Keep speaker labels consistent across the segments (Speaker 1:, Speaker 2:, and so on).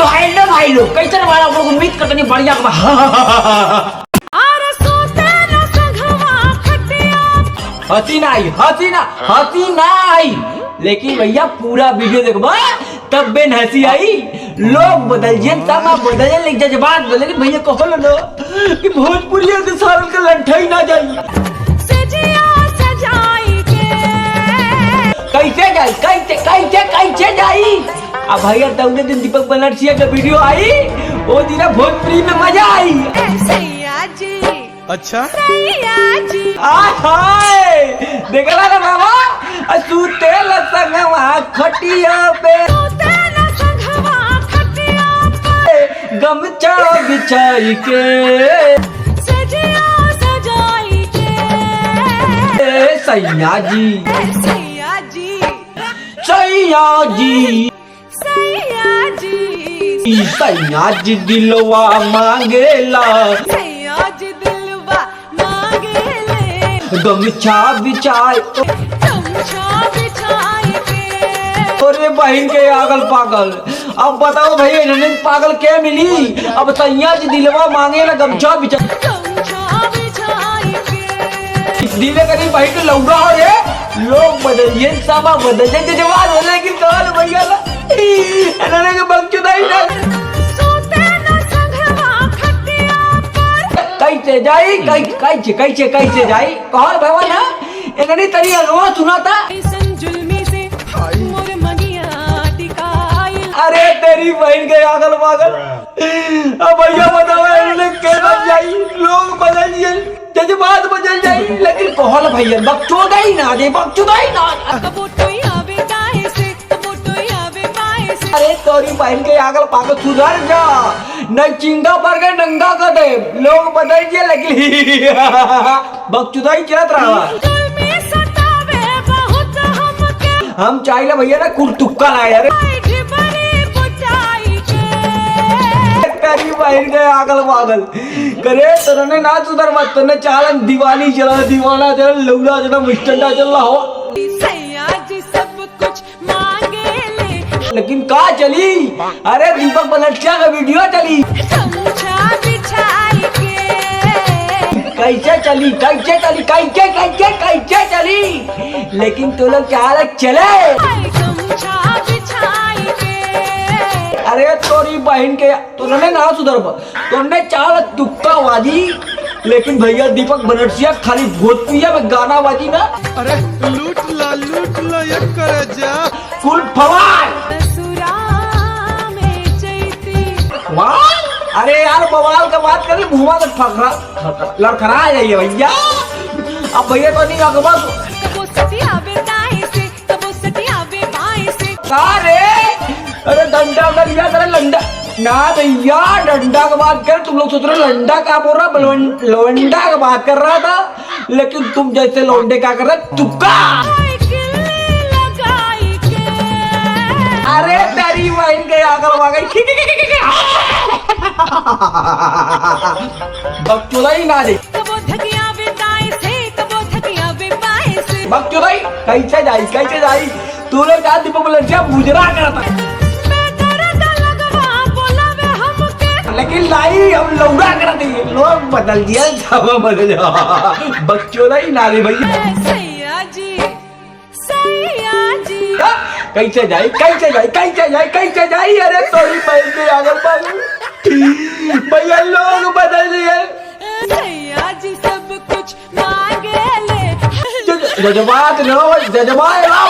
Speaker 1: तो हेलो भाई लोग, कैसे वाला आप लोग उम्मीद करते हैं बढ़िया हंसी ना आई, लेकिन भैया पूरा वीडियो देखबा तब बेन हंसी आई। लोग बदलिए तब बदलिए, लेकिन जज्बात बदले। लेकिन भैया कहो लो कि भोजपुरी के साल का लंठाई ना जाई, कैसे जाई। अब भैया तौने दिन दीपक बनर्जिया का वीडियो आई, वो दिन भोजपुरी में मजा आई।
Speaker 2: अच्छा
Speaker 1: देखला ना बाबा, सूते संगवा खटिया पे गमछा बिछाई के सैया जी सैया जी दिलवा मांगेला, गमछा बिछाए अरे बहन के आगल पागल। अब बताओ भैया इन्होंने पागल क्या मिली। अब सैया जी दिलवा मांगे ना गमछा बिछाए, दिले करी बहन के लौड़ा हो रे। लोग बदलिए सामा बदलिए जवान हो, लेकिन कौन भैया ना इन्होंने के बकचोदाई ना कैसे जाई कौन भगवान ना इन्होंने तरी अगवा सुना था। अरे तेरी बहन के आगल पागल। अब भैया बताओ इन्होंने कैसे जाई। लोग बदलिए जज्बात बदल जाई, लेकिन कौन भैया बकचोदाई ना दे, बकचोदाई ना। अरे तोरी बहन के आगल पागल सुधर जा, न चिंगा पर के नंगा कर दे। लोग बदल दिए लेकिन बकचोदाई चलत रहा। हम चाहिए भैया ना कुर्तुक्का लाए। अरे तेरी बहन के आगल पागल करे तने ना सुधर मत, तने चालन दीवानी चला, दीवाना चला, लौड़ा चला, मुस्टंडा चल रहा हो। लेकिन का चली। अरे दीपक बनर्जिया का वीडियो चली, कैसे चली। लेकिन तो लोग क्या चले। अरे तोरी बहन के तुमने ना सुधर, तुमने चाल तुक्का वादी। लेकिन भैया दीपक बनर्जिया खाली भोजपुरिया में गाना बाजी ना।
Speaker 2: अरे लूट ला ये कर जा
Speaker 1: कुल फवार। अरे यार बवाल का बात करें, मुँह में फकरा लड़खड़ा जाइए भैया। अब भैया तो नहीं अगवा अरे डंडा कर लिया करे लंडा ना भैया। डंडा का बात कर, तुम लोग सोच रहे हो लंडा का बोल रहा, लौंडा का बात कर रहा था। लेकिन तुम जैसे लौंडे क्या कर रहे तुक्का। अरे तेरी बहन के आकर बकचोदाई ना दे, बकचोदाई कैसे जाई। तू लोग जा दीपक बनर्जिया मुजरा करता, लेकिन लाई हम लौड़ा कर देंगे। लोग बदल दिया, सब बदल बकचोदाई ना दे भैया। कैसे जाई। अरे तोरी बहन के आगल पागल भैया लोग बदल दिए। जज्बात ना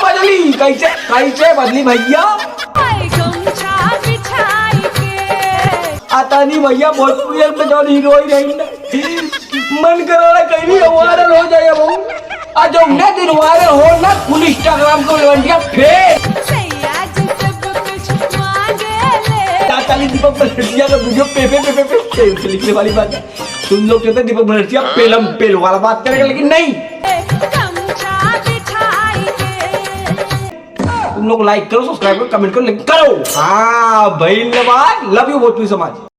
Speaker 1: बदली, कैसे बदली भैया। आता नहीं भैया भोजपुरी में जो हीरोइन रही मन करो कहीं वायरल हो जाए। आज दिन वायरल हो ना फुल इंस्टाग्राम को लवंडिया फेंक। दीपक बनर्जिया का वीडियो पे लिखने वाली बात है। तुम लोग कहते दीपक बनर्जिया पेल वाला बात करेगा, लेकिन नहीं। तुम लोग लाइक करो, सब्सक्राइब करो, कमेंट करो, करो। हाँ भाई लव यू भोजपुरी समाज।